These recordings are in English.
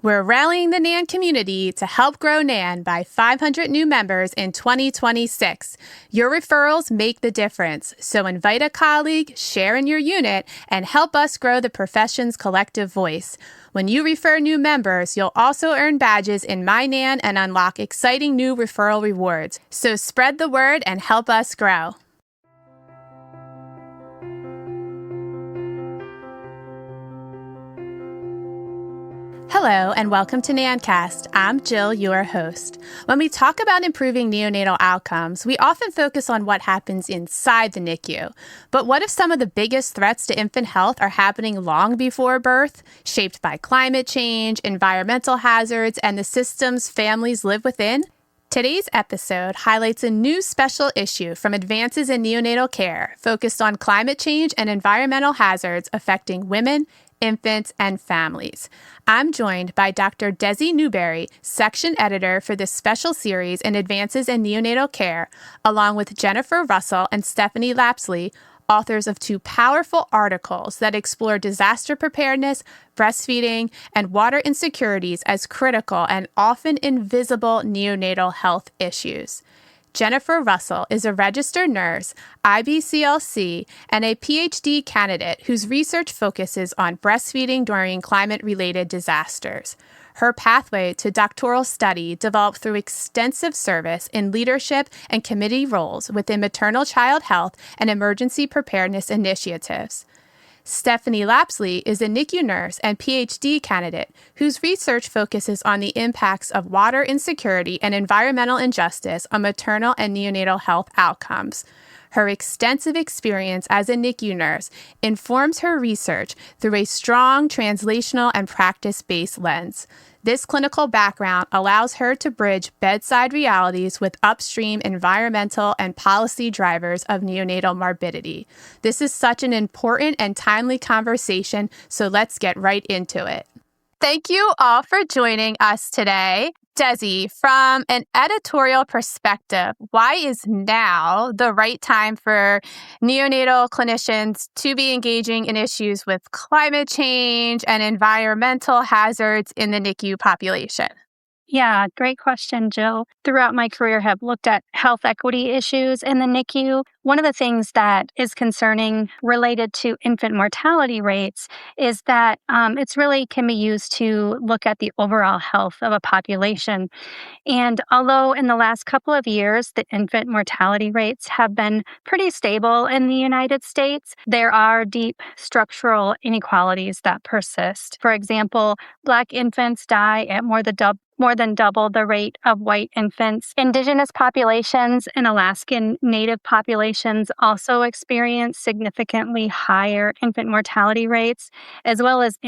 We're rallying the NAN community to help grow NAN by 500 new members in 2026. Your referrals make the difference, so invite a colleague, share in your unit, and help us grow the profession's collective voice. When you refer new members, you'll also earn badges in My NAN and unlock exciting new referral rewards. So spread the word and help us grow. Hello, and welcome to NANNcast. I'm Jill, your host. When we talk about improving neonatal outcomes, we often focus on what happens inside the NICU. But what if some of the biggest threats to infant health are happening long before birth, shaped by climate change, environmental hazards, and the systems families live within? Today's episode highlights a new special issue from Advances in Neonatal Care, focused on climate change and environmental hazards affecting women, infants, and families. I'm joined by Dr. Desi Newberry, Section Editor for this special series in Advances in Neonatal Care, along with Jennifer Russell and Stephanie Lapsley, authors of two powerful articles that explore disaster preparedness, breastfeeding, and water insecurities as critical and often invisible neonatal health issues. Jennifer Russell is a registered nurse, IBCLC, and a PhD candidate whose research focuses on breastfeeding during climate-related disasters. Her pathway to doctoral study developed through extensive service in leadership and committee roles within maternal child health and emergency preparedness initiatives. Stephanie Lapsley is a NICU nurse and PhD candidate whose research focuses on the impacts of water insecurity and environmental injustice on maternal and neonatal health outcomes. Her extensive experience as a NICU nurse informs her research through a strong translational and practice-based lens. This clinical background allows her to bridge bedside realities with upstream environmental and policy drivers of neonatal morbidity. This is such an important and timely conversation, so let's get right into it. Thank you all for joining us today. Desi, from an editorial perspective, why is now the right time for neonatal clinicians to be engaging in issues with climate change and environmental hazards in the NICU population? Yeah, great question, Jill. Throughout my career, have looked at health equity issues in the NICU. One of the things that is concerning related to infant mortality rates is that it's really can be used to look at the overall health of a population. And although in the last couple of years, the infant mortality rates have been pretty stable in the United States, there are deep structural inequalities that persist. For example, Black infants die at more than double the rate of white infants. Indigenous populations and Alaskan Native populations also experience significantly higher infant mortality rates, as well as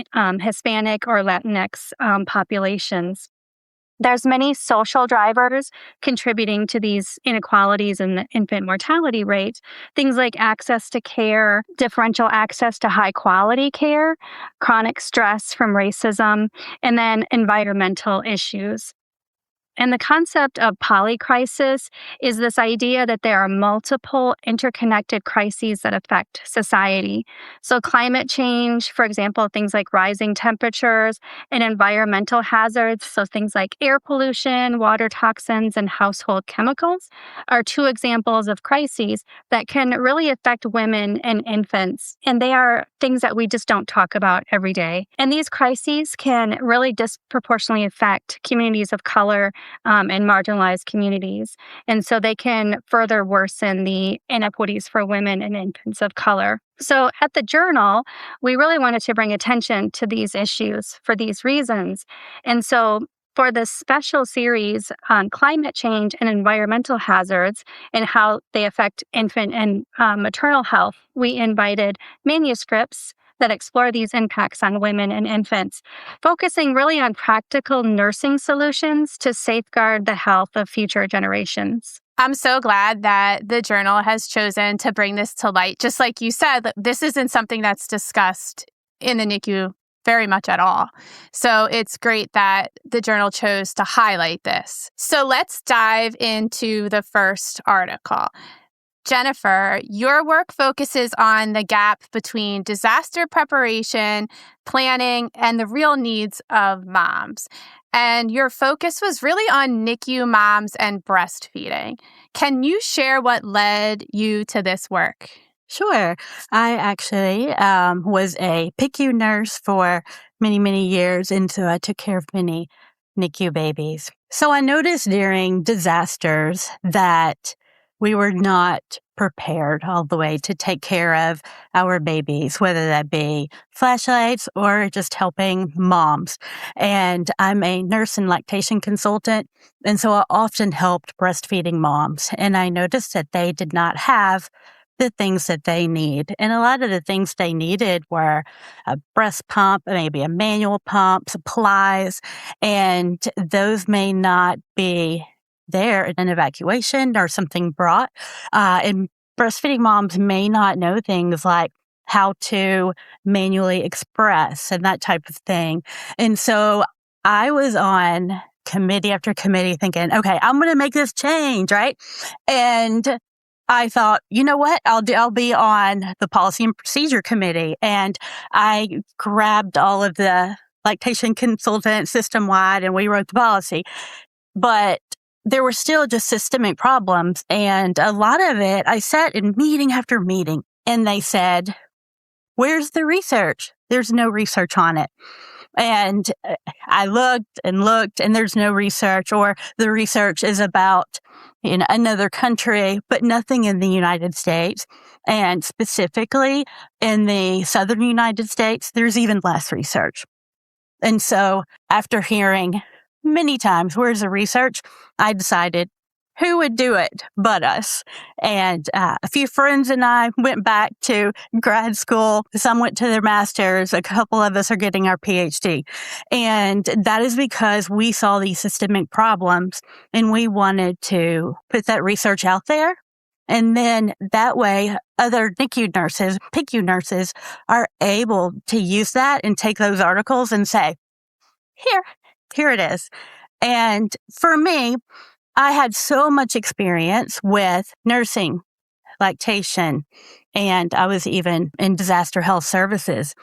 Hispanic or Latinx populations. There's many social drivers contributing to these inequalities in the infant mortality rate. Things like access to care, differential access to high quality care, chronic stress from racism, and then environmental issues. And the concept of polycrisis is this idea that there are multiple interconnected crises that affect society. So climate change, for example, things like rising temperatures and environmental hazards, so things like air pollution, water toxins, and household chemicals are two examples of crises that can really affect women and infants. And they are things that we just don't talk about every day. And these crises can really disproportionately affect communities of color and marginalized communities. And so they can further worsen the inequities for women and infants of color. So at the Journal, we really wanted to bring attention to these issues for these reasons. And so for this special series on climate change and environmental hazards and how they affect infant and maternal health, we invited manuscripts that explore these impacts on women and infants, focusing really on practical nursing solutions to safeguard the health of future generations. I'm so glad that the Journal has chosen to bring this to light. Just like you said, this isn't something that's discussed in the NICU very much at all. So it's great that the Journal chose to highlight this. So let's dive into the first article. Jennifer, your work focuses on the gap between disaster preparation, planning, and the real needs of moms. And your focus was really on NICU moms and breastfeeding. Can you share what led you to this work? Sure. I actually was a PICU nurse for many, many years, and so I took care of many NICU babies. So I noticed during disasters that we were not prepared all the way to take care of our babies, whether that be flashlights or just helping moms. And I'm a nurse and lactation consultant, and so I often helped breastfeeding moms. And I noticed that they did not have the things that they need. And a lot of the things they needed were a breast pump, maybe a manual pump, supplies, and those may not be there in an evacuation or something brought. And breastfeeding moms may not know things like how to manually express and that type of thing. And so I was on committee after committee thinking, okay, I'm going to make this change, right? And I thought, you know what? I'll be on the policy and procedure committee. And I grabbed all of the lactation consultants system wide and we wrote the policy. But there were still just systemic problems. And a lot of it, I sat in meeting after meeting and they said, where's the research? There's no research on it. And I looked and there's no research, or the research is about in another country, but nothing in the United States. And specifically in the southern United States, there's even less research. And so after hearing many times, where's the research? I decided who would do it but us. And a few friends and I went back to grad school. Some went to their master's. A couple of us are getting our PhD. And that is because we saw these systemic problems and we wanted to put that research out there. And then that way, other NICU nurses, PICU nurses are able to use that and take those articles and say, here it is. And for me, I had so much experience with nursing, lactation, and I was even in disaster health services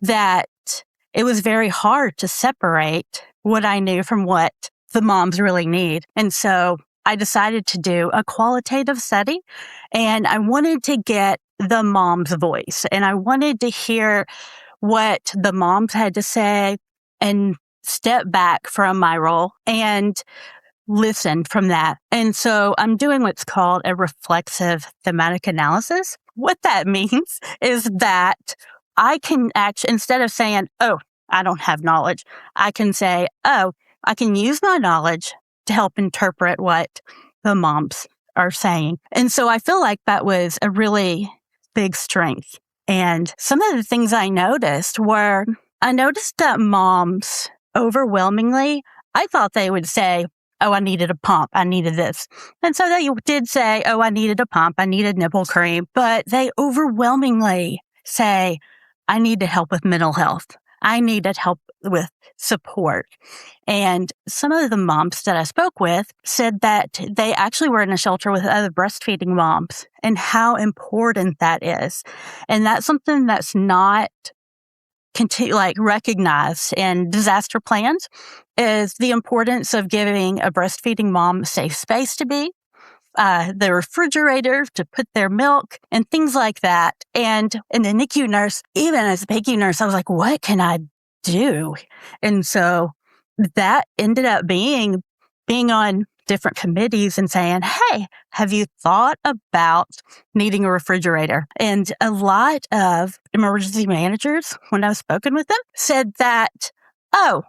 that it was very hard to separate what I knew from what the moms really need. And so I decided to do a qualitative study, and I wanted to get the mom's voice, and I wanted to hear what the moms had to say and step back from my role and listen from that. And so I'm doing what's called a reflexive thematic analysis. What that means is that I can actually, instead of saying, oh, I don't have knowledge, I can say, oh, I can use my knowledge to help interpret what the moms are saying. And so I feel like that was a really big strength. And some of the things I noticed that moms overwhelmingly, I thought they would say, oh, I needed a pump. I needed this. And so they did say, oh, I needed a pump. I needed nipple cream. But they overwhelmingly say, I needed help with mental health. I needed help with support. And some of the moms that I spoke with said that they actually were in a shelter with other breastfeeding moms and how important that is. And that's something that's not recognized in disaster plans, is the importance of giving a breastfeeding mom a safe space to be, the refrigerator to put their milk and things like that. And the NICU nurse, even as a PICU nurse, I was like, what can I do? And so that ended up being on different committees and saying, hey, have you thought about needing a refrigerator? And a lot of emergency managers, when I've spoken with them, said that, oh,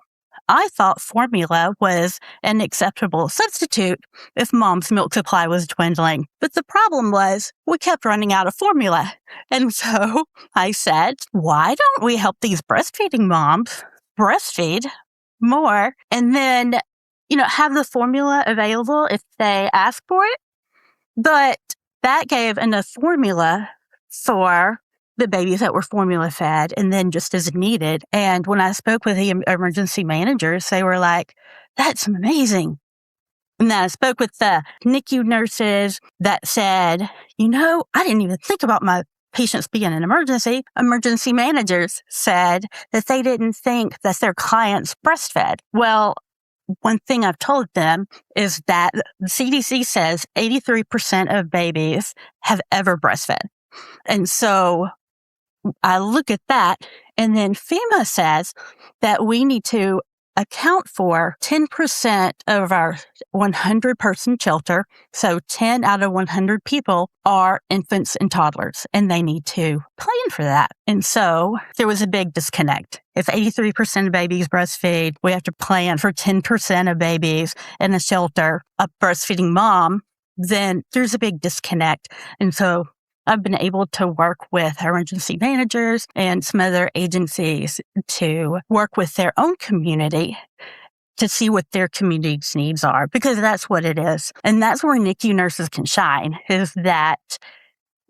I thought formula was an acceptable substitute if mom's milk supply was dwindling. But the problem was we kept running out of formula. And so I said, why don't we help these breastfeeding moms breastfeed more and then have the formula available if they ask for it. But that gave enough formula for the babies that were formula fed and then just as needed. And when I spoke with the emergency managers, they were like, that's amazing. And then I spoke with the NICU nurses that said, I didn't even think about my patients being an emergency. Emergency managers said that they didn't think that their clients breastfed. Well, one thing I've told them is that the CDC says 83% of babies have ever breastfed. And so I look at that, and then FEMA says that we need to account for 10% of our 100-person shelter. So 10 out of 100 people are infants and toddlers, and they need to plan for that. And so there was a big disconnect. If 83% of babies breastfeed, we have to plan for 10% of babies in a shelter. A breastfeeding mom, then there's a big disconnect. And so I've been able to work with emergency managers and some other agencies to work with their own community to see what their community's needs are, because that's what it is. And that's where NICU nurses can shine, is that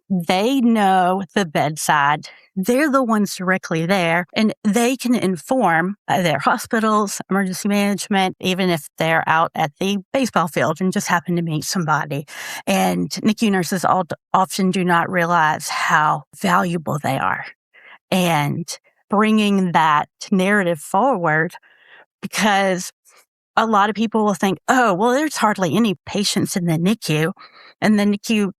they know the bedside. They're the ones directly there, and they can inform their hospitals, emergency management, even if they're out at the baseball field and just happen to meet somebody. And NICU nurses often do not realize how valuable they are. And bringing that narrative forward, because a lot of people will think, oh, well, there's hardly any patients in the NICU. And the NICU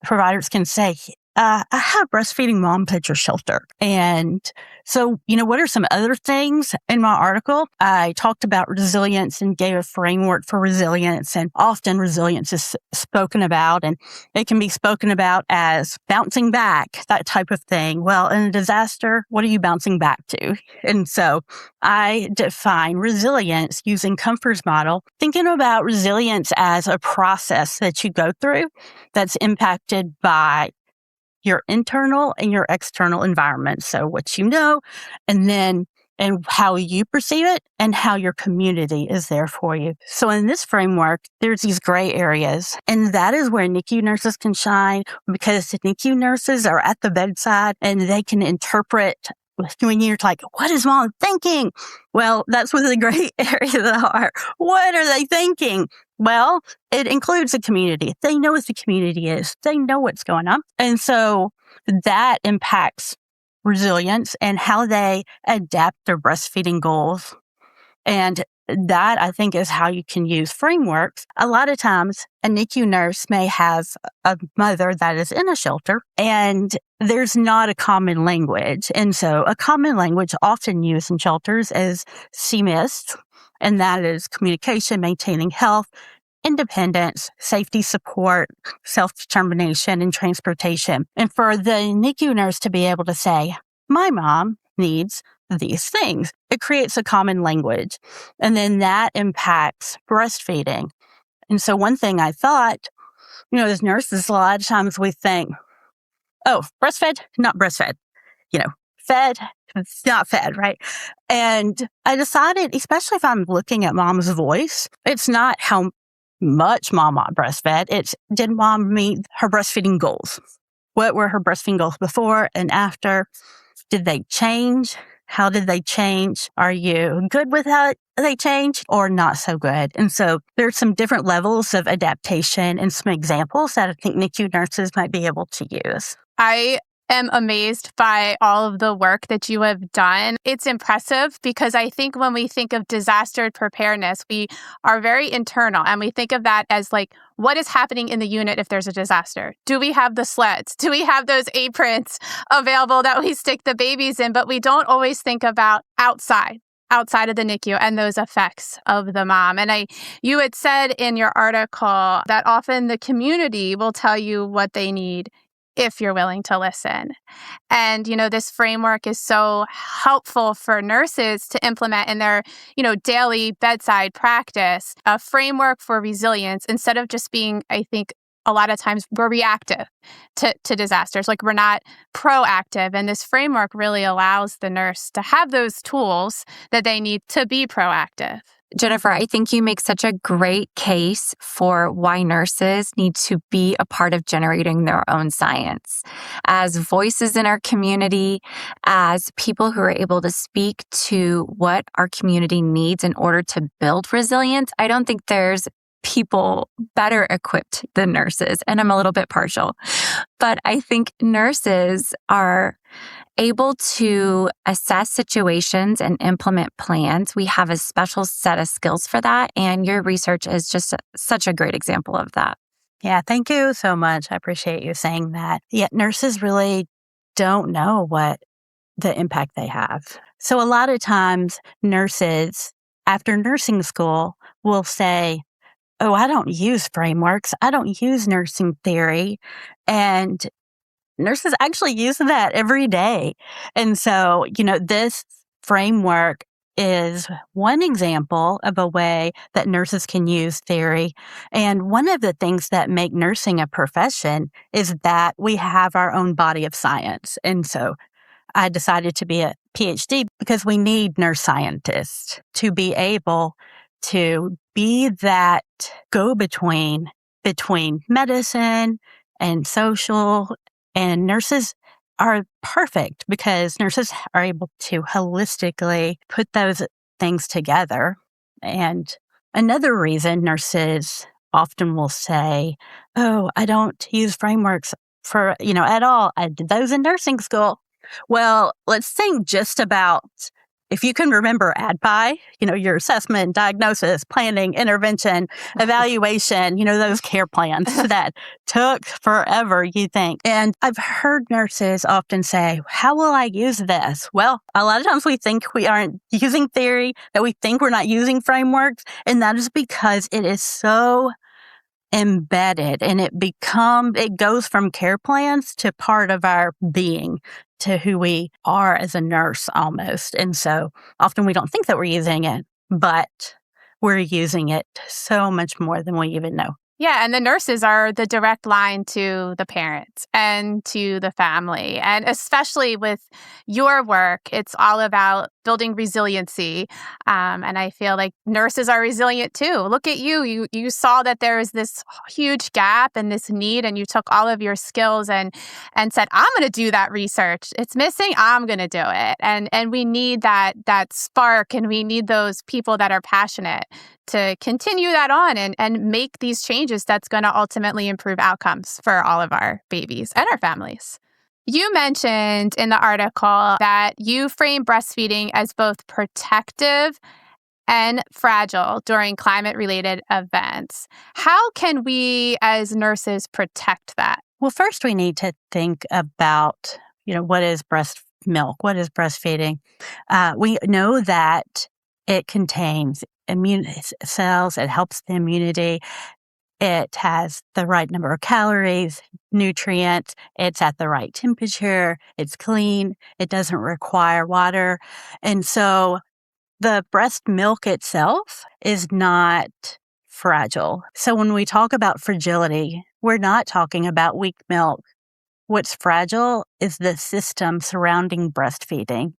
providers can say, I have breastfeeding moms at your shelter. And so, what are some other things in my article? I talked about resilience and gave a framework for resilience. And often resilience is spoken about, and it can be spoken about as bouncing back, that type of thing. Well, in a disaster, what are you bouncing back to? And so I define resilience using Comfort's model, thinking about resilience as a process that you go through that's impacted by your internal and your external environment. So what you know, and how you perceive it, and how your community is there for you. So in this framework, there's these gray areas, and that is where NICU nurses can shine, because the NICU nurses are at the bedside and they can interpret when you're like, what is mom thinking? Well, that's where the gray areas are. What are they thinking? Well, it includes the community. They know what the community is. They know what's going on. And so that impacts resilience and how they adapt their breastfeeding goals. And that, I think, is how you can use frameworks. A lot of times, a NICU nurse may have a mother that is in a shelter, and there's not a common language. And so a common language often used in shelters is CMIS, and that is communication, maintaining health, independence, safety support, self-determination, and transportation. And for the NICU nurse to be able to say, my mom needs these things, it creates a common language. And then that impacts breastfeeding. And so one thing I thought, as nurses, a lot of times we think, oh, breastfed, not breastfed, fed, not fed, right? And I decided, especially if I'm looking at mom's voice, it's not how much mom breastfed, it's did mom meet her breastfeeding goals? What were her breastfeeding goals before and after? Did they change? How did they change? Are you good with how they change or not so good? And so there's some different levels of adaptation and some examples that I think NICU nurses might be able to use. I am amazed by all of the work that you have done. It's impressive because I think when we think of disaster preparedness, we are very internal, and we think of that as like, what is happening in the unit if there's a disaster? Do we have the sleds? Do we have those aprons available that we stick the babies in? But we don't always think about outside of the NICU and those effects of the mom. And you had said in your article that often the community will tell you what they need if you're willing to listen. And, this framework is so helpful for nurses to implement in their, daily bedside practice, a framework for resilience instead of just being, I think, a lot of times we're reactive to disasters, like we're not proactive. And this framework really allows the nurse to have those tools that they need to be proactive. Jennifer, I think you make such a great case for why nurses need to be a part of generating their own science. As voices in our community, as people who are able to speak to what our community needs in order to build resilience, I don't think there's people better equipped than nurses, and I'm a little bit partial. But I think nurses are able to assess situations and implement plans. We have a special set of skills for that, and your research is just such a great example of that. Yeah, thank you so much. I appreciate you saying that. Yet nurses really don't know what the impact they have. So a lot of times nurses, after nursing school, will say, oh, I don't use frameworks. I don't use nursing theory. And nurses actually use that every day. And so, this framework is one example of a way that nurses can use theory. And one of the things that make nursing a profession is that we have our own body of science. And so I decided to be a PhD because we need nurse scientists to be able to be that go-between between medicine and social. And nurses are perfect because nurses are able to holistically put those things together. And another reason nurses often will say, oh, I don't use frameworks for, at all. I did those in nursing school. Well, let's think just about, if you can remember ADPI, your assessment, diagnosis, planning, intervention, evaluation, those care plans that took forever, you think. And I've heard nurses often say, how will I use this? Well, a lot of times we think we aren't using theory, that we think we're not using frameworks. And that is because it is so embedded and it goes from care plans to part of our being, to who we are as a nurse almost. And so often we don't think that we're using it, but we're using it so much more than we even know. Yeah, and the nurses are the direct line to the parents and to the family. And especially with your work, it's all about building resiliency. And I feel like nurses are resilient too. Look at you. You saw that there is this huge gap and this need, and you took all of your skills and said, I'm going to do that research. It's missing. I'm going to do it. And we need that spark, and we need those people that are passionate to continue that on and make these changes that's going to ultimately improve outcomes for all of our babies and our families. You mentioned in the article that you frame breastfeeding as both protective and fragile during climate-related events. How can we as nurses protect that? Well, first we need to think about, what is breast milk? What is breastfeeding? We know that it contains immune cells. It helps the immunity. It has the right number of calories, nutrients. It's at the right temperature. It's clean. It doesn't require water. And so the breast milk itself is not fragile. So when we talk about fragility, we're not talking about weak milk. What's fragile is the system surrounding breastfeeding.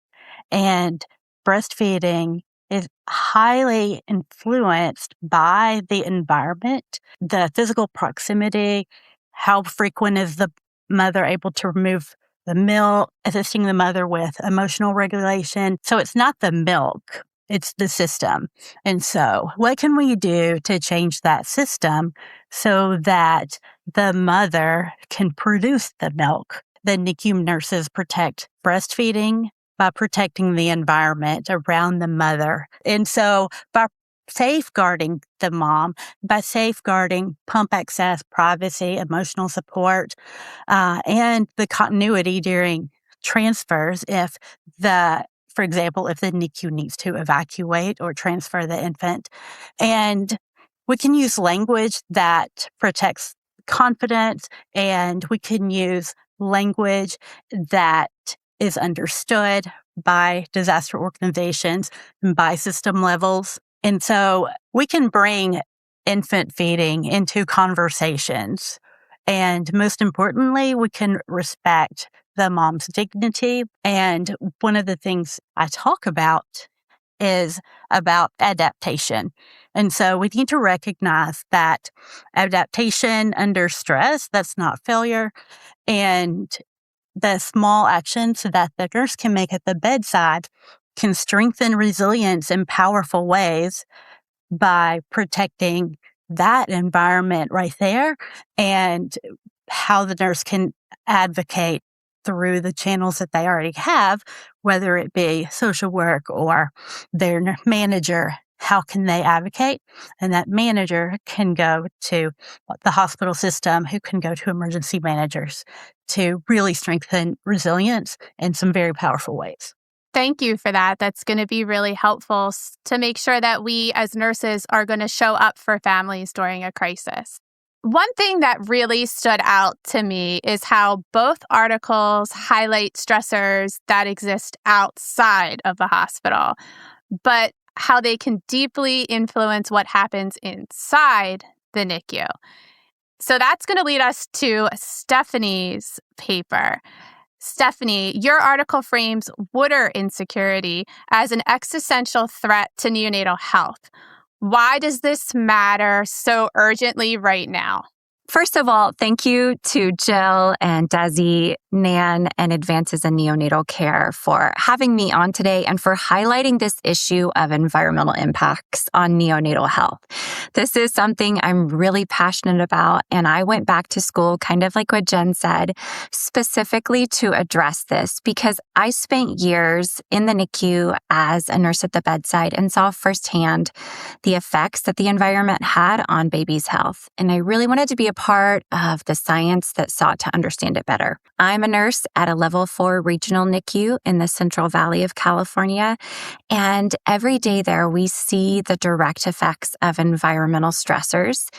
And breastfeeding is highly influenced by the environment, the physical proximity, how frequent is the mother able to remove the milk, assisting the mother with emotional regulation. So it's not the milk, it's the system. And so what can we do to change that system so that the mother can produce the milk? The NICU nurses protect breastfeeding by protecting the environment around the mother. And so by safeguarding the mom, by safeguarding pump access, privacy, emotional support, and the continuity during transfers, for example, if the NICU needs to evacuate or transfer the infant. And we can use language that protects confidence, and we can use language that is understood by disaster organizations and by system levels. And so we can bring infant feeding into conversations. And most importantly, we can respect the mom's dignity. And one of the things I talk about is about adaptation. And so we need to recognize that adaptation under stress, that's not failure. And the small actions that the nurse can make at the bedside can strengthen resilience in powerful ways by protecting that environment right there and how the nurse can advocate through the channels that they already have, whether it be social work or their manager. How can they advocate? And that manager can go to the hospital system, who can go to emergency managers to really strengthen resilience in some very powerful ways. Thank you for that. That's going to be really helpful to make sure that we as nurses are going to show up for families during a crisis. One thing that really stood out to me is how both articles highlight stressors that exist outside of the hospital, but how they can deeply influence what happens inside the NICU. So that's going to lead us to Stephanie's paper. Stephanie, your article frames water insecurity as an existential threat to neonatal health. Why does this matter so urgently right now? First of all, thank you to Jill and Desi, Nan, and Advances in Neonatal Care for having me on today and for highlighting this issue of environmental impacts on neonatal health. This is something I'm really passionate about, and I went back to school, kind of like what Jen said, specifically to address this because I spent years in the NICU as a nurse at the bedside and saw firsthand the effects that the environment had on babies' health. And I really wanted to be a part of the science that sought to understand it better. I'm a nurse at a level 4 regional NICU in the Central Valley of California, and every day there we see the direct effects of environmental stressors,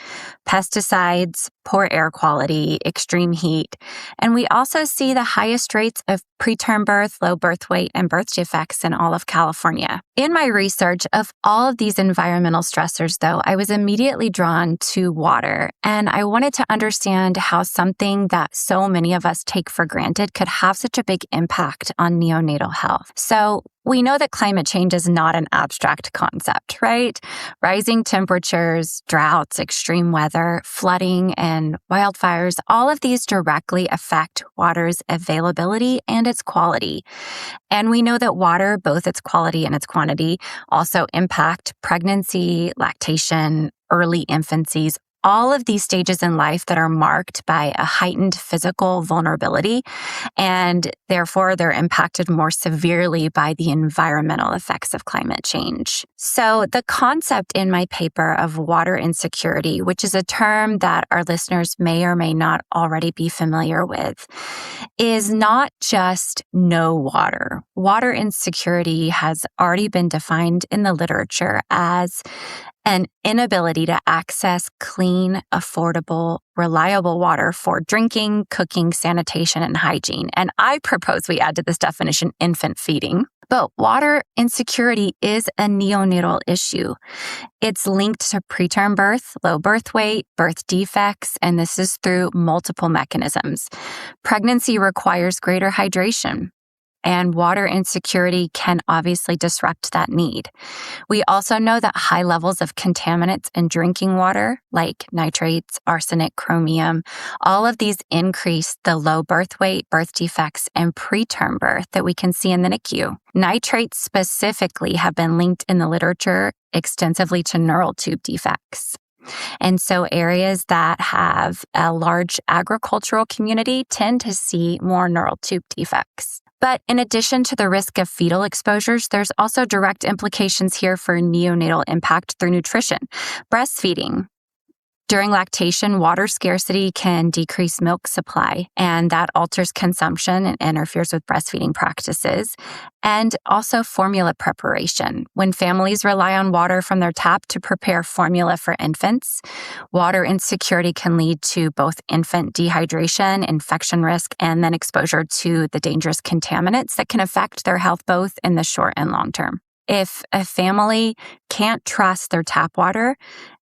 pesticides, poor air quality, extreme heat, and we also see the highest rates of preterm birth, low birth weight, and birth defects in all of California. In my research of all of these environmental stressors, though, I was immediately drawn to water, and I wanted to understand how something that so many of us take for granted could have such a big impact on neonatal health. So we know that climate change is not an abstract concept, right? Rising temperatures, droughts, extreme weather, flooding, and wildfires, all of these directly affect water's availability and its quality. And we know that water, both its quality and its quantity, also impact pregnancy, lactation, early infancies, all of these stages in life that are marked by a heightened physical vulnerability, and therefore they're impacted more severely by the environmental effects of climate change. So the concept in my paper of water insecurity, which is a term that our listeners may or may not already be familiar with, is not just no water. Water insecurity has already been defined in the literature as an inability to access clean, affordable, reliable water for drinking, cooking, sanitation, and hygiene. And I propose we add to this definition infant feeding. But water insecurity is a neonatal issue. It's linked to preterm birth, low birth weight, birth defects, and this is through multiple mechanisms. Pregnancy requires greater hydration, and water insecurity can obviously disrupt that need. We also know that high levels of contaminants in drinking water, like nitrates, arsenic, chromium, all of these increase the low birth weight, birth defects, and preterm birth that we can see in the NICU. Nitrates specifically have been linked in the literature extensively to neural tube defects. And so areas that have a large agricultural community tend to see more neural tube defects. But in addition to the risk of fetal exposures, there's also direct implications here for neonatal impact through nutrition. Breastfeeding. During lactation, water scarcity can decrease milk supply, and that alters consumption and interferes with breastfeeding practices. And also formula preparation. When families rely on water from their tap to prepare formula for infants, water insecurity can lead to both infant dehydration, infection risk, and then exposure to the dangerous contaminants that can affect their health both in the short and long term. If a family can't trust their tap water,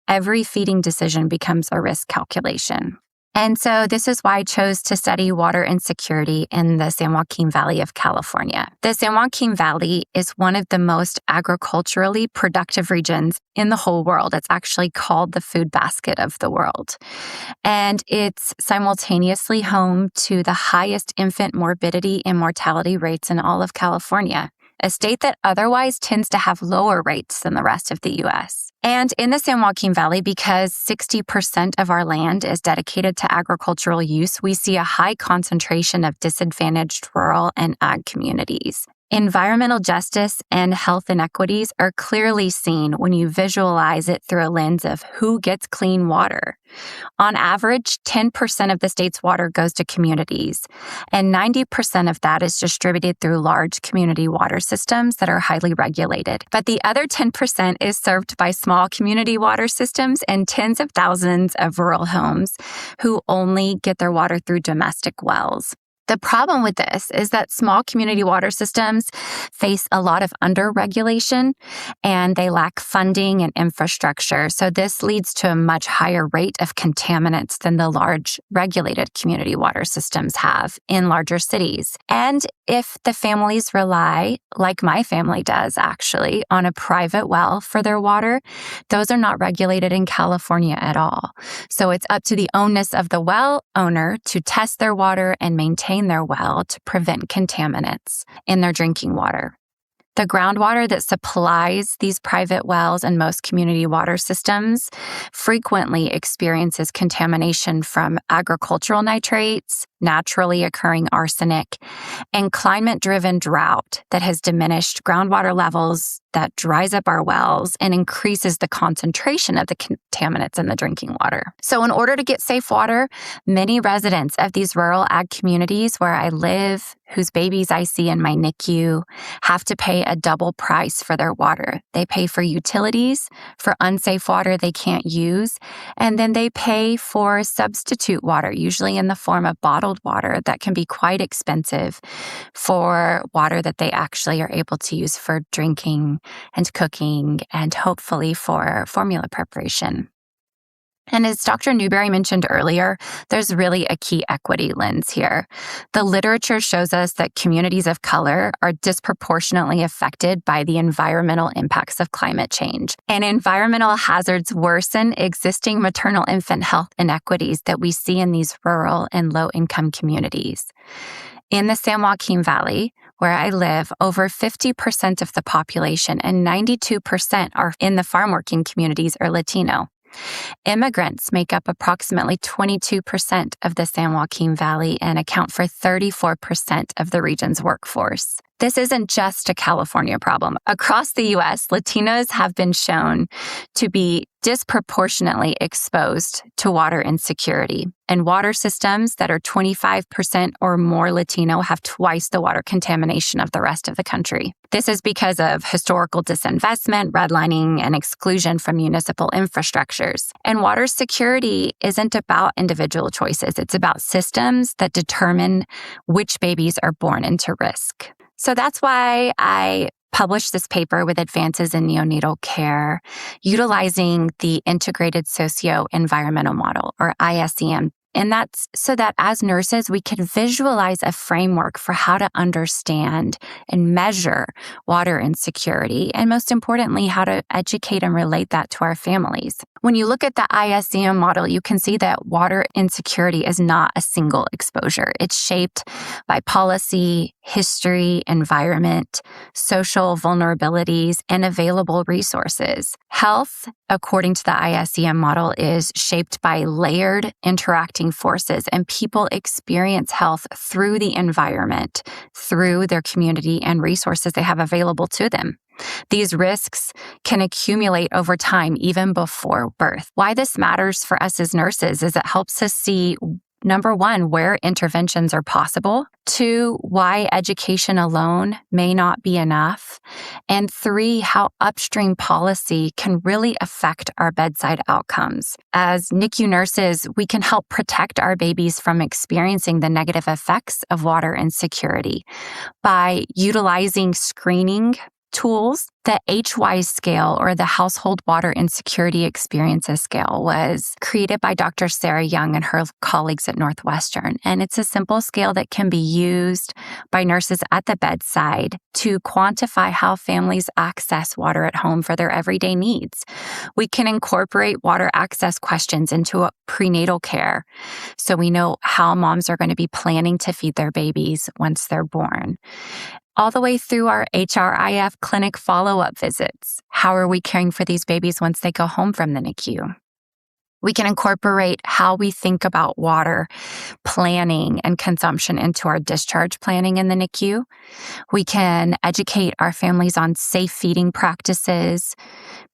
every feeding decision becomes a risk calculation. And so this is why I chose to study water insecurity in the San Joaquin Valley of California. The San Joaquin Valley is one of the most agriculturally productive regions in the whole world. It's actually called the food basket of the world. And it's simultaneously home to the highest infant morbidity and mortality rates in all of California, a state that otherwise tends to have lower rates than the rest of the U.S. And in the San Joaquin Valley, because 60% of our land is dedicated to agricultural use, we see a high concentration of disadvantaged rural and ag communities. Environmental justice and health inequities are clearly seen when you visualize it through a lens of who gets clean water. On average, 10% of the state's water goes to communities, and 90% of that is distributed through large community water systems that are highly regulated. But the other 10% is served by small community water systems and tens of thousands of rural homes who only get their water through domestic wells. The problem with this is that small community water systems face a lot of under-regulation and they lack funding and infrastructure. So this leads to a much higher rate of contaminants than the large regulated community water systems have in larger cities. And if the families rely, like my family does actually, on a private well for their water, those are not regulated in California at all. So it's up to the onus of the well owner to test their water and maintain their well to prevent contaminants in their drinking water. The groundwater that supplies these private wells and most community water systems frequently experiences contamination from agricultural nitrates, naturally occurring arsenic, and climate-driven drought that has diminished groundwater levels, that dries up our wells and increases the concentration of the contaminants in the drinking water. So in order to get safe water, many residents of these rural ag communities where I live, whose babies I see in my NICU, have to pay a double price for their water. They pay for utilities, for unsafe water they can't use, and then they pay for substitute water, usually in the form of bottled water that can be quite expensive for water that they actually are able to use for drinking and cooking and hopefully for formula preparation. And as Dr. Newberry mentioned earlier, there's really a key equity lens here. The literature shows us that communities of color are disproportionately affected by the environmental impacts of climate change. And environmental hazards worsen existing maternal-infant health inequities that we see in these rural and low-income communities. In the San Joaquin Valley, where I live, over 50% of the population and 92% are in the farm working communities are Latino. Immigrants make up approximately 22% of the San Joaquin Valley and account for 34% of the region's workforce. This isn't just a California problem. Across the U.S., Latinos have been shown to be disproportionately exposed to water insecurity, and water systems that are 25% or more Latino have twice the water contamination of the rest of the country. This is because of historical disinvestment, redlining, and exclusion from municipal infrastructures. And water security isn't about individual choices. It's about systems that determine which babies are born into risk. So that's why I published this paper with Advances in Neonatal Care, utilizing the Integrated Socio-Environmental Model, or ISEM. And that's so that as nurses, we can visualize a framework for how to understand and measure water insecurity, and most importantly, how to educate and relate that to our families. When you look at the ISEM model, you can see that water insecurity is not a single exposure. It's shaped by policy, history, environment, social vulnerabilities, and available resources. Health, according to the ISEM model, is shaped by layered interacting forces, and people experience health through the environment, through their community and resources they have available to them. These risks can accumulate over time, even before birth. Why this matters for us as nurses is it helps us see, number one, where interventions are possible. 2, why education alone may not be enough. And 3, how upstream policy can really affect our bedside outcomes. As NICU nurses, we can help protect our babies from experiencing the negative effects of water insecurity by utilizing screening tools. The HWISE scale, or the Household Water Insecurity Experiences scale, was created by Dr. Sarah Young and her colleagues at Northwestern. And it's a simple scale that can be used by nurses at the bedside to quantify how families access water at home for their everyday needs. We can incorporate water access questions into a prenatal care, so we know how moms are going to be planning to feed their babies once they're born. all the way through our HRIF clinic follow-up visits. How are we caring for these babies once they go home from the NICU? We can incorporate how we think about water planning and consumption into our discharge planning in the NICU. We can educate our families on safe feeding practices,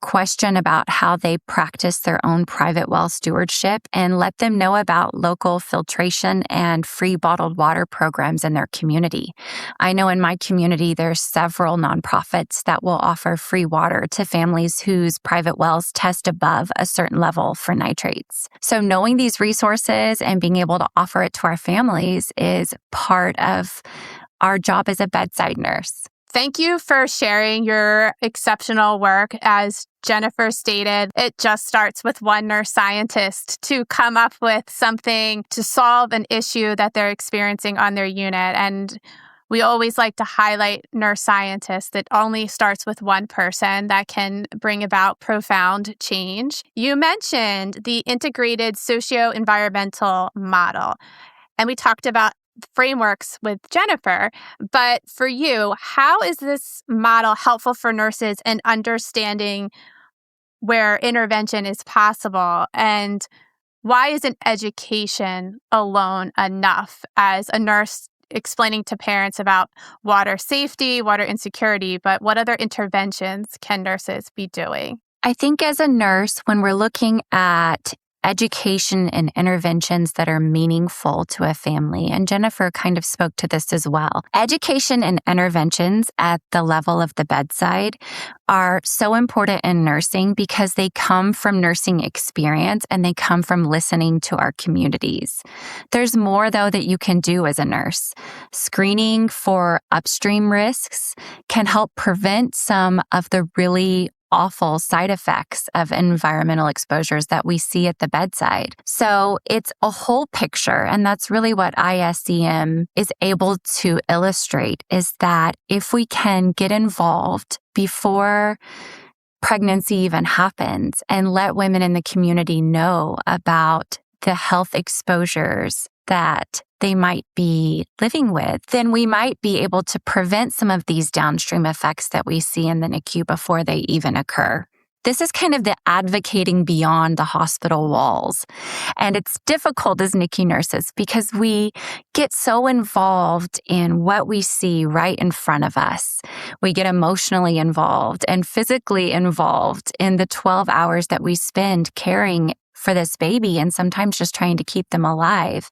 question about how they practice their own private well stewardship, and let them know about local filtration and free bottled water programs in their community. I know in my community, there's several nonprofits that will offer free water to families whose private wells test above a certain level for nitrates. So knowing these resources and being able to offer it to our families is part of our job as a bedside nurse. Thank you for sharing your exceptional work. As Jennifer stated, it just starts with one nurse scientist to come up with something to solve an issue that they're experiencing on their unit. And we always like to highlight nurse scientists. It only starts with one person that can bring about profound change. You mentioned the integrated socio-environmental model, and we talked about frameworks with Jennifer. But for you, how is this model helpful for nurses in understanding where intervention is possible? And why isn't education alone enough as a nurse explaining to parents about water safety, water insecurity, but what other interventions can nurses be doing? I think as a nurse, when we're looking at education and interventions that are meaningful to a family, and Jennifer kind of spoke to this as well. Education and interventions at the level of the bedside are so important in nursing because they come from nursing experience and they come from listening to our communities. There's more, though, that you can do as a nurse. Screening for upstream risks can help prevent some of the really awful side effects of environmental exposures that we see at the bedside. So it's a whole picture, and that's really what ISEM is able to illustrate, is that if we can get involved before pregnancy even happens and let women in the community know about the health exposures that they might be living with, then we might be able to prevent some of these downstream effects that we see in the NICU before they even occur. This is kind of the advocating beyond the hospital walls. And it's difficult as NICU nurses because we get so involved in what we see right in front of us. We get emotionally involved and physically involved in the 12 hours that we spend caring for this baby and sometimes just trying to keep them alive.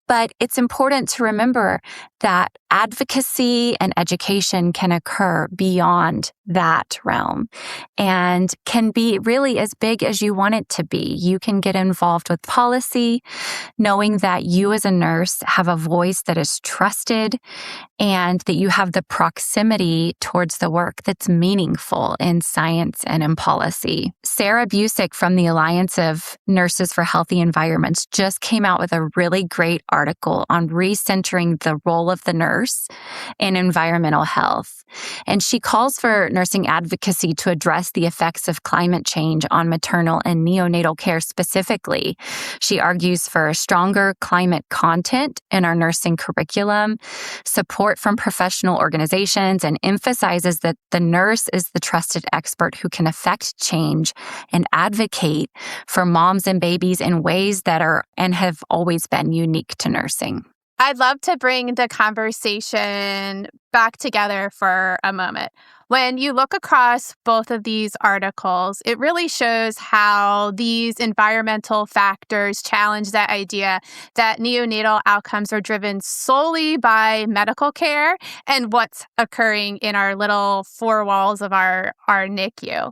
But it's important to remember that advocacy and education can occur beyond that realm and can be really as big as you want it to be. You can get involved with policy, knowing that you as a nurse have a voice that is trusted and that you have the proximity towards the work that's meaningful in science and in policy. Sarah Busick from the Alliance of Nurses for Healthy Environments just came out with a really great article on recentering the role of the nurse in environmental health. And she calls for nursing advocacy to address the effects of climate change on maternal and neonatal care specifically. She argues for stronger climate content in our nursing curriculum, support from professional organizations, and emphasizes that the nurse is the trusted expert who can affect change and advocate for moms and babies in ways that are and have always been unique to nursing. I'd love to bring the conversation back together for a moment. When you look across both of these articles, it really shows how these environmental factors challenge that idea that neonatal outcomes are driven solely by medical care and what's occurring in our little four walls of our NICU.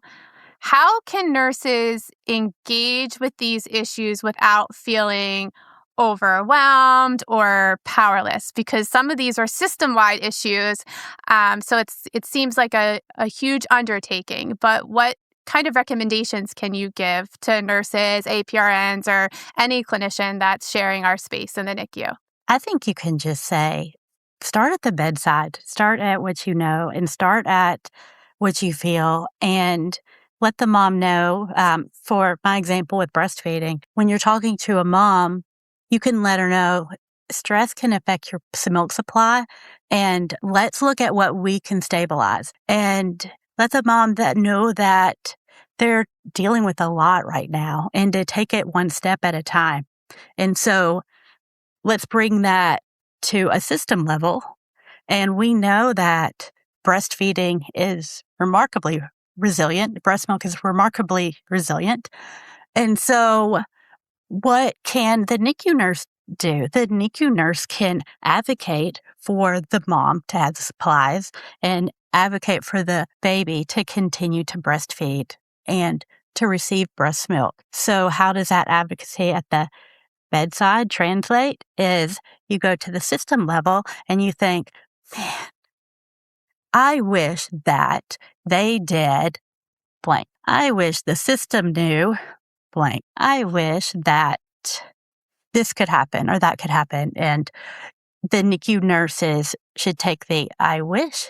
How can nurses engage with these issues without feeling overwhelmed or powerless? Because some of these are system-wide issues, so it seems like a huge undertaking. But what kind of recommendations can you give to nurses, APRNs, or any clinician that's sharing our space in the NICU? I think you can just say, start at the bedside, start at what you know, and start at what you feel, and let the mom know. For my example with breastfeeding, when you're talking to a mom, you can let her know stress can affect your milk supply. And let's look at what we can stabilize. And let the mom that know that they're dealing with a lot right now and to take it one step at a time. And so let's bring that to a system level. And we know that breastfeeding is remarkably resilient. Breast milk is remarkably resilient. And so what can the NICU nurse do? The NICU nurse can advocate for the mom to have the supplies and advocate for the baby to continue to breastfeed and to receive breast milk. So how does that advocacy at the bedside translate? Is you go to the system level and you think, man, I wish that they did blank. I wish the system knew blank. I wish that this could happen or that could happen. And the NICU nurses should take the I wish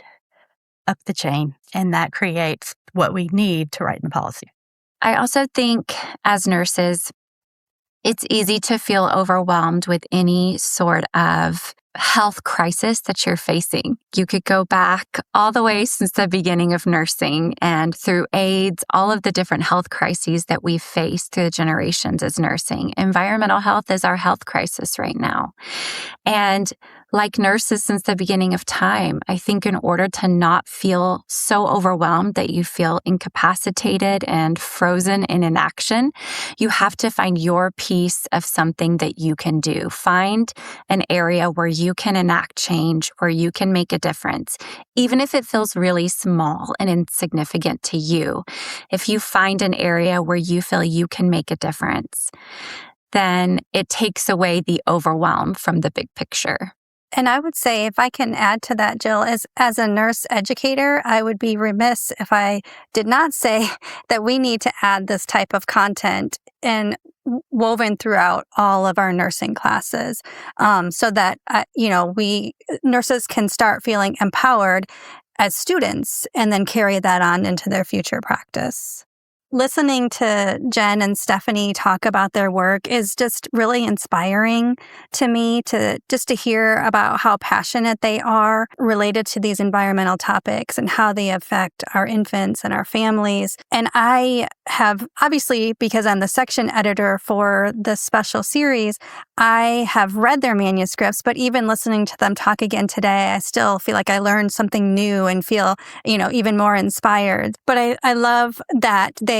up the chain, and that creates what we need to write in the policy. I also think as nurses, it's easy to feel overwhelmed with any sort of health crisis that you're facing. You could go back all the way since the beginning of nursing and through AIDS, all of the different health crises that we've faced through the generations as nursing. Environmental health is our health crisis right now. And like nurses since the beginning of time, I think in order to not feel so overwhelmed that you feel incapacitated and frozen in inaction, you have to find your piece of something that you can do. Find an area where you can enact change, where you can make a difference, even if it feels really small and insignificant to you. If you find an area where you feel you can make a difference, then it takes away the overwhelm from the big picture. And I would say, if I can add to that, Jill, as a nurse educator, I would be remiss if I did not say that we need to add this type of content and woven throughout all of our nursing classes, so that we nurses can start feeling empowered as students and then carry that on into their future practice. Listening to Jen and Stephanie talk about their work is just really inspiring to me to hear about how passionate they are related to these environmental topics and how they affect our infants and our families. And I have, obviously, because I'm the section editor for this special series, I have read their manuscripts, but even listening to them talk again today, I still feel like I learned something new and feel, even more inspired. But I love that they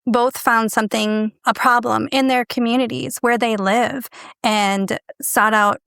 both found a problem in their communities where they live and sought out,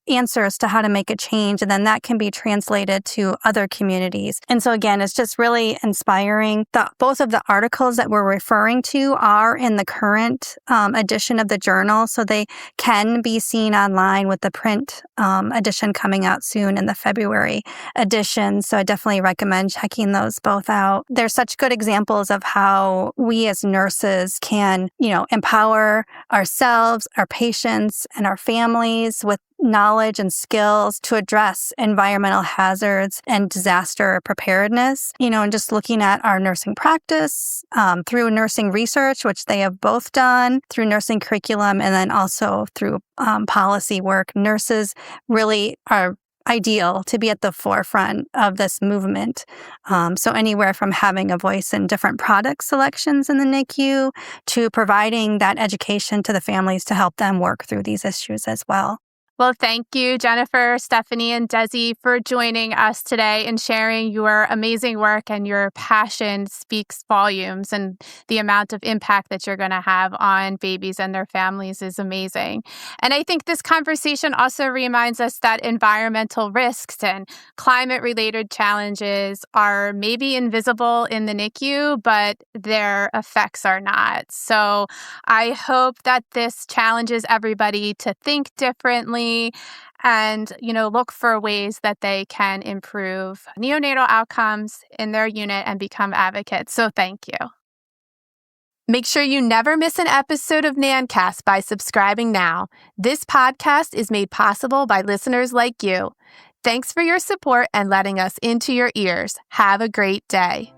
answers to how to make a change. And then that can be translated to other communities. And so again, it's just really inspiring. Both of the articles that we're referring to are in the current edition of the journal. So they can be seen online with the print edition coming out soon in the February edition. So I definitely recommend checking those both out. They're such good examples of how we as nurses can, empower ourselves, our patients, and our families with knowledge and skills to address environmental hazards and disaster preparedness, and just looking at our nursing practice through nursing research, which they have both done, through nursing curriculum, and then also through policy work. Nurses really are ideal to be at the forefront of this movement. So anywhere from having a voice in different product selections in the NICU to providing that education to the families to help them work through these issues as well. Well, thank you, Jennifer, Stephanie, and Desi for joining us today and sharing your amazing work, and your passion speaks volumes, and the amount of impact that you're going to have on babies and their families is amazing. And I think this conversation also reminds us that environmental risks and climate-related challenges are maybe invisible in the NICU, but their effects are not. So I hope that this challenges everybody to think differently and, look for ways that they can improve neonatal outcomes in their unit and become advocates. So thank you. Make sure you never miss an episode of NANNcast by subscribing now. This podcast is made possible by listeners like you. Thanks for your support and letting us into your ears. Have a great day.